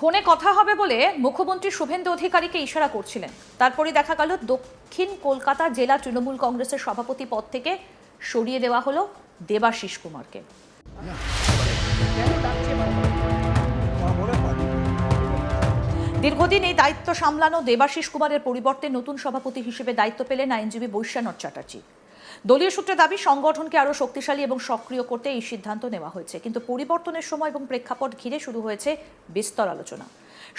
ফোনে কথা হবে বলে মুখ্যমন্ত্রী শুভেন্দু অধিকারীকে ইশারা করছিলেন। তারপরে দেখা গেল দক্ষিণ কলকাতা জেলা তৃণমূল কংগ্রেসের সভাপতি পদ থেকে সরিয়ে দেওয়া হলো দেবাশিস কুমারকে। দীর্ঘদিন এই দায়িত্ব সামলানো দেবাশিস কুমারের পরিবর্তে নতুন সভাপতি হিসেবে দায়িত্ব পেলেন আইনজীবী বৈশ্বনাথ চ্যাটার্জি। দলীয় সূত্রে দাবি সংগঠনকে আরও শক্তিশালী এবং সক্রিয় করতে এই সিদ্ধান্ত নেওয়া হয়েছে, কিন্তু পরিবর্তনের সময় এবং প্রেক্ষাপট ঘিরে শুরু হয়েছে বিস্তর আলোচনা।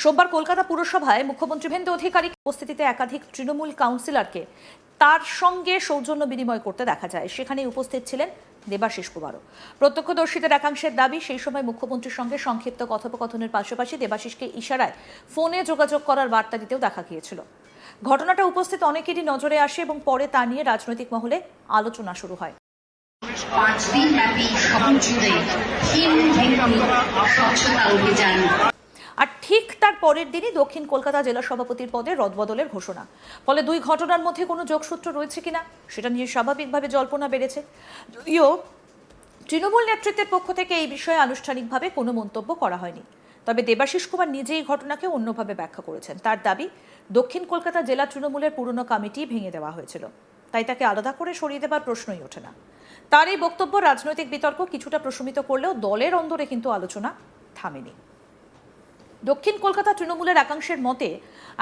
সোমবার কলকাতা পুরসভায় মুখ্যমন্ত্রী শুভেন্দু অধিকারীর উপস্থিতিতে একাধিক তৃণমূল কাউন্সিলরকে তার সঙ্গে সৌজন্য বিনিময় করতে দেখা যায়। সেখানে উপস্থিত ছিলেন দেবাশিস কুমারও। প্রত্যক্ষদর্শীদের একাংশের দাবি, সেই সময় মুখ্যমন্ত্রীর সঙ্গে সংক্ষিপ্ত কথোপকথনের পাশাপাশি দেবাশিসকে ইশারায় ফোনে যোগাযোগ করার বার্তা দিতেও দেখা গিয়েছিল। ঘটনাটা উপস্থিত অনেকেরই নজরে আসে এবং পরে তা নিয়ে রাজনৈতিক মহলে আলোচনা শুরু হয়। 5 দিন ব্যাপী শহর জুড়ে স্বচ্ছতা অভিযান। আর ঠিক তার পরের দিনই দক্ষিণ কলকাতা জেলা সভাপতির পদে রদবদলের ঘোষণা। ফলে দুই ঘটনার মধ্যে কোনো যোগসূত্র রয়েছে কিনা সেটা নিয়ে স্বাভাবিকভাবে জল্পনা বেড়েছে। যদিও তৃণমূল নেতৃত্বের পক্ষ থেকে এই বিষয়ে আনুষ্ঠানিকভাবে কোনো মন্তব্য করা হয়নি। তবে দেবাশিস কুমার নিজেই ঘটনাকে অন্যভাবে ব্যাখ্যা করেছেন। তার দাবি, দক্ষিণ কলকাতা জেলা তৃণমূলের পুরনো কমিটি ভেঙে দেওয়া হয়েছিল, তাই তাকে আলাদা করে সরিয়ে দেওয়ার প্রশ্নই ওঠে না। তার এই বক্তব্য রাজনৈতিক বিতর্ক কিছুটা প্রশমিত করলেও দলের অন্দরে কিন্তু আলোচনা থামেনি। দক্ষিণ কলকাতা তৃণমূলের একাংশের মতে,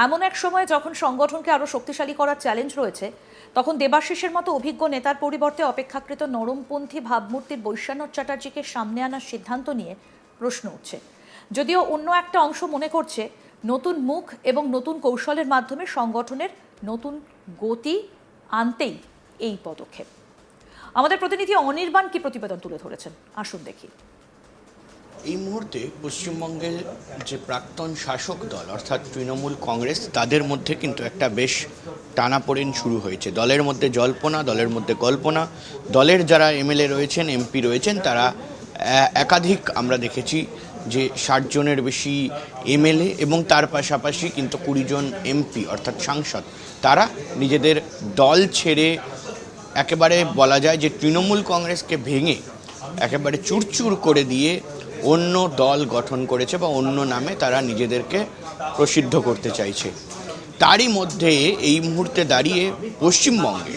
এমন এক সময় যখন সংগঠনকে আরও শক্তিশালী করার চ্যালেঞ্জ রয়েছে, তখন দেবাশিসের মতো অভিজ্ঞ নেতার পরিবর্তে অপেক্ষাকৃত নরমপন্থী ভাবমূর্তির বৈশ্বনাথ চ্যাটার্জিকে সামনে আনার সিদ্ধান্ত নিয়ে প্রশ্ন উঠছে। যদিও অন্য একটা অংশ মনে করছে, নতুন মুখ এবং নতুন কৌশলের মাধ্যমে সংগঠনের নতুন গতি আনতেই এই পদক্ষেপ। আমাদের প্রতিনিধি অনির্বাণ কি প্রতিবেদন তুলে ধরেছেন, আসুন দেখি। এই মুহূর্তে পশ্চিমবঙ্গের যে প্রাক্তন শাসক দল অর্থাৎ তৃণমূল কংগ্রেস, তাদের মধ্যে কিন্তু একটা বেশ টানাপোড়েন শুরু হয়েছে। দলের মধ্যে জল্পনা, দলের মধ্যে কল্পনা। দলের যারা এমএলএ রয়েছেন, এমপি রয়েছেন, তারা একাধিক আমরা দেখেছি যে 60 জনের বেশি এমএলএ এবং তার পাশাপাশি কিন্তু 20 জন এমপি অর্থাৎ সাংসদ, তারা নিজেদের দল ছেড়ে একেবারে বলা যায় যে তৃণমূল কংগ্রেসকে ভেঙে একেবারে চুরচুর করে দিয়ে অন্য দল গঠন করেছে বা অন্য নামে তারা নিজেদেরকে প্রসিদ্ধ করতে চাইছে। তারই মধ্যে এই মুহূর্তে দাঁড়িয়ে পশ্চিমবঙ্গে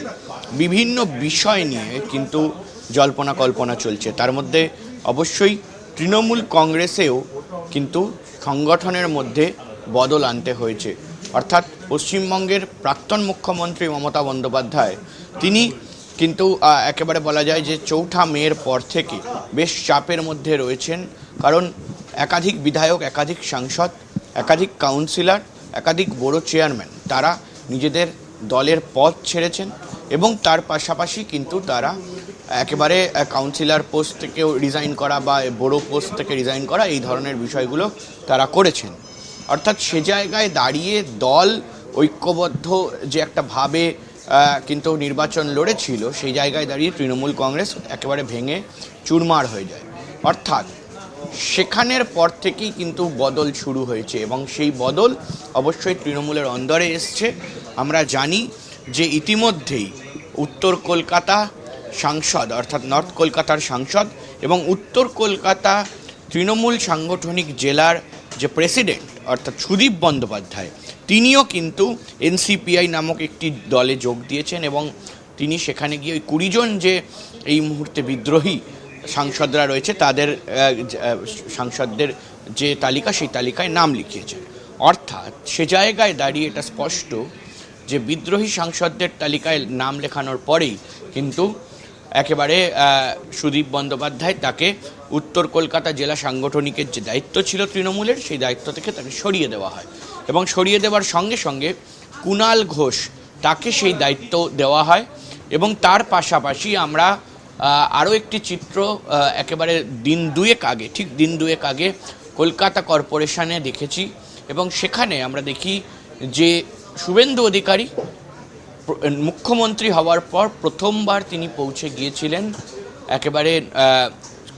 বিভিন্ন বিষয় নিয়ে কিন্তু জল্পনা কল্পনা চলছে। তার মধ্যে অবশ্যই তৃণমূল কংগ্রেসেও কিন্তু সংগঠনের মধ্যে বদল আনতে হয়েছে। অর্থাৎ পশ্চিমবঙ্গের প্রাক্তন মুখ্যমন্ত্রী মমতা বন্দ্যোপাধ্যায়, তিনি কিন্তু একেবারে বলা যায় যে 4 মের পর থেকে বেশ চাপের মধ্যে রয়েছেন। কারণ একাধিক বিধায়ক, একাধিক সাংসদ, একাধিক কাউন্সিলর, একাধিক বড় চেয়ারম্যান, তারা নিজেদের দলের পদ ছেড়েছেন এবং তার পাশাপাশি কিন্তু তারা একেবারে কাউন্সিলর পোস্ট থেকেও রিজাইন করা বা বড় পোস্ট থেকে রিজাইন করা, এই ধরনের বিষয়গুলো তারা করেছেন। অর্থাৎ সে জায়গায় দাঁড়িয়ে দল ঐক্যবদ্ধ যে একটা ভাবে কিন্তু নির্বাচন লড়েছিল, সেই জায়গায় দাঁড়িয়ে তৃণমূল কংগ্রেস একেবারে ভেঙে চুরমার হয়ে যায়। অর্থাৎ সেখানের পর থেকেই কিন্তু বদল শুরু হয়েছে এবং সেই বদল অবশ্যই তৃণমূলের অন্দরে এসছে। আমরা জানি যে ইতিমধ্যেই উত্তর কলকাতা সাংসদ অর্থাৎ নর্থ কলকাতার সাংসদ এবং উত্তর কলকাতা তৃণমূল সাংগঠনিক জেলার যে প্রেসিডেন্ট অর্থাৎ সুদীপ বন্দ্যোপাধ্যায়, তিনিও কিন্তু এনসিপিআই নামক একটি দলে যোগ দিয়েছেন এবং তিনি সেখানে গিয়ে ওই 20 জন যে এই মুহূর্তে বিদ্রোহী সাংসদরা রয়েছে, তাদের সাংসদদের যে তালিকা, সেই তালিকায় নাম লিখিয়েছেন। অর্থাৎ সে জায়গায় দাঁড়িয়ে এটা স্পষ্ট যে বিদ্রোহী সাংসদদের তালিকায় নাম লেখানোর পরেই কিন্তু একেবারে সুদীপ বন্দ্যোপাধ্যায়, তাকে উত্তর কলকাতা জেলা সাংগঠনিকের যে দায়িত্ব ছিল তৃণমূলের, সেই দায়িত্ব থেকে তাকে সরিয়ে দেওয়া হয় এবং সরিয়ে দেওয়ার সঙ্গে সঙ্গে কুণাল ঘোষ, তাকে সেই দায়িত্ব দেওয়া হয়। এবং তার পাশাপাশি আমরা আরও একটি চিত্র একেবারে ঠিক দিন দুয়েক আগে কলকাতা কর্পোরেশনে দেখেছি এবং সেখানে আমরা দেখি যে শুভেন্দু অধিকারী মুখ্যমন্ত্রী হওয়ার পর প্রথমবার তিনি পৌঁছে গিয়েছিলেন একেবারে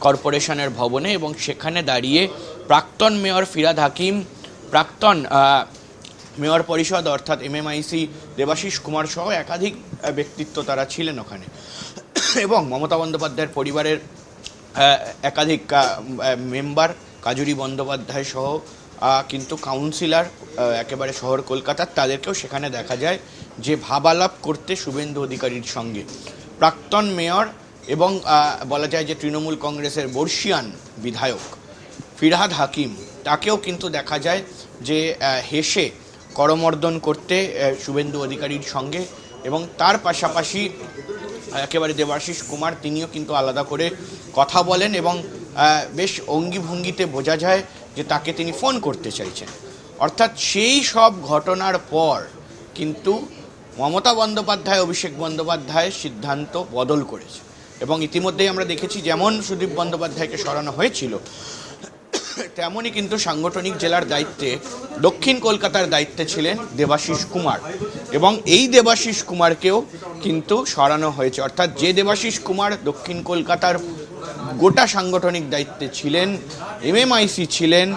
কর্পোরেশনের ভবনে এবং সেখানে দাঁড়িয়ে প্রাক্তন মেয়র ফিরহাদ হাকিম, প্রাক্তন মেয়র পরিষদ অর্থাৎ এমএমআইসি দেবাশিস কুমার সহ একাধিক ব্যক্তিত্ব তারা ছিলেন ওখানে এবং মমতা বন্দ্যোপাধ্যায়ের পরিবারের একাধিক মেম্বার, কাজুরি বন্দ্যোপাধ্যায় সহ কিন্তু কাউন্সিলর একেবারে শহর কলকাতার তাদেরকেও সেখানে দেখা যায় যে ভাবালাপ করতে শুভেন্দু অধিকারীর সঙ্গে। প্রাক্তন মেয়র এবং বলা যায় যে তৃণমূল কংগ্রেসের বর্ষিয়ান বিধায়ক ফিরহাদ হাকিম, তাকেও কিন্তু দেখা যায় যে হেসে করমর্দন করতে শুভেন্দু অধিকারীর সঙ্গে। এবং তার পাশাপাশি একেবারে দেবাশিস কুমার, তিনিও কিন্তু আলাদা করে কথা বলেন এবং বেশ অঙ্গিভঙ্গিতে বোঝা যায় যে তাকে তিনি ফোন করতে চাইছেন। অর্থাৎ সেই সব ঘটনার পর কিন্তু মমতা বন্দ্যোপাধ্যায় অভিষেক বন্দ্যোপাধ্যায়ের সিদ্ধান্ত বদল করেছে। এবং ইতিমধ্যেই আমরা দেখেছি যেমন সুদীপ বন্দ্যোপাধ্যায়কে সরানো হয়েছিল, তেমনই কিন্তু সাংগঠনিক জেলার দায়িত্বে দক্ষিণ কলকাতার দায়িত্বে ছিলেন দেবাশিস কুমার, এবং এই দেবাশিস কুমারকেও কিন্তু সরানো হয়েছে। অর্থাৎ যে দেবাশিস কুমার দক্ষিণ কলকাতার গোটা সাংগঠনিক দায়িত্বে ছিলেন, এমএমআইসি ছিলেন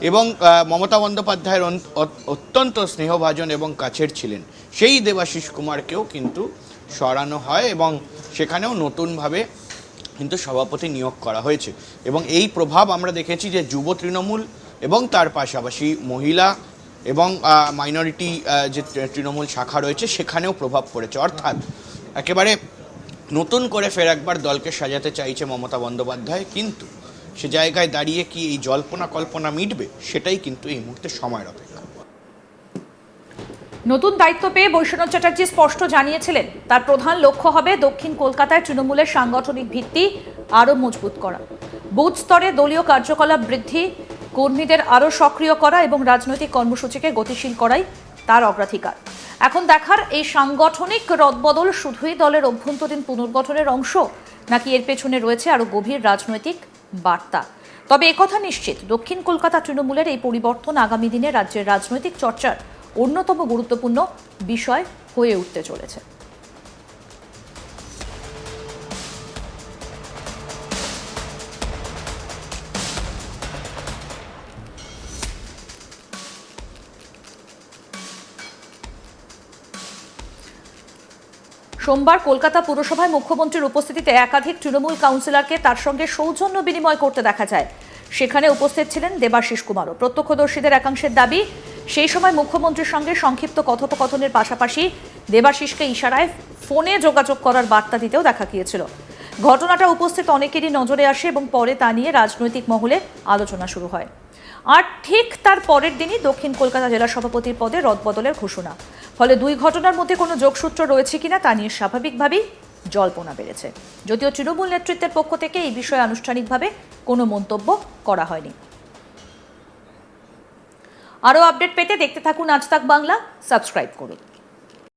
এবং মমতা বন্দ্যোপাধ্যায়ের অত্যন্ত স্নেহভাজন এবং কাছের ছিলেন, সেই দেবাশিস কুমারকেও কিন্তু সরানো হয় এবং সেখানেও নতুনভাবে কিন্তু সভাপতি নিয়োগ করা হয়েছে। এবং এই প্রভাব আমরা দেখেছি যে যুব তৃণমূল এবং তার পাশাপাশি মহিলা এবং মাইনরিটি যে তৃণমূল শাখা রয়েছে সেখানেও প্রভাব পড়েছে। অর্থাৎ একেবারে নতুন করে ফের একবার দলকে সাজাতে চাইছে মমতা বন্দ্যোপাধ্যায়, কিন্তু সে জায়গায় দাঁড়িয়ে কি এই জল্পনা কল্পনা মিটবে, সেটাই কিন্তু এই মুহূর্তে সময়ের অপেক্ষা। নতুন দায়িত্ব পেয়ে বৈশ্বনাথ চ্যাটার্জি স্পষ্ট জানিয়েছিলেন তার প্রধান লক্ষ্য হবে দক্ষিণ কলকাতায় তৃণমূলের সাংগঠনিক ভিত্তি আরও মজবুত করা, বুথ স্তরে দলীয় কার্যকলাপ বৃদ্ধি, কর্মীদের আরও সক্রিয় করা এবং রাজনৈতিক কর্মসূচিকে গতিশীল করাই তার অগ্রাধিকার। এখন দেখার এই সাংগঠনিক রদবদল শুধুই দলের অভ্যন্তরীণ পুনর্গঠনের অংশ, নাকি এর পেছনে রয়েছে আরও গভীর রাজনৈতিক বার্তা। তবে একথা নিশ্চিত, দক্ষিণ কলকাতা তৃণমূলের এই পরিবর্তন আগামী দিনে রাজ্যের রাজনৈতিক চর্চার অন্যতম গুরুত্বপূর্ণ বিষয় হয়ে উঠতে চলেছে। সোমবার কলকাতা পুরসভায় মুখ্যমন্ত্রীর উপস্থিতিতে একাধিক তৃণমূল কাউন্সিলরকে তার সঙ্গে সৌজন্য বিনিময় করতে দেখা যায়। সেখানে উপস্থিত ছিলেন দেবাশিস কুমারও। প্রত্যক্ষদর্শীদের একাংশের দাবি, সেই সময় মুখ্যমন্ত্রীর সঙ্গে সংক্ষিপ্ত কথোপকথনের পাশাপাশি দেবাশিসকে ইশারায় ফোনে যোগাযোগ করার বার্তা দিতেও দেখা গিয়েছিল। ঘটনাটা উপস্থিত অনেকেরই নজরে আসে এবং পরে তা নিয়ে রাজনৈতিক মহলে আলোচনা শুরু হয়। আর ঠিক তার পরের দিনই দক্ষিণ কলকাতা জেলা সভাপতির পদে রদবদলের ঘোষণা। ফলে দুই ঘটনার মধ্যে কোনো যোগসূত্র রয়েছে কিনা তা নিয়ে স্বাভাবিকভাবেই জল্পনা বেড়েছে। যদিও তৃণমূল নেতৃত্বের পক্ষ থেকে এই বিষয়ে আনুষ্ঠানিকভাবে কোনো মন্তব্য করা হয়নি। আরও আপডেট পেতে দেখতে থাকুন আজ তাক বাংলা, সাবস্ক্রাইব করুন।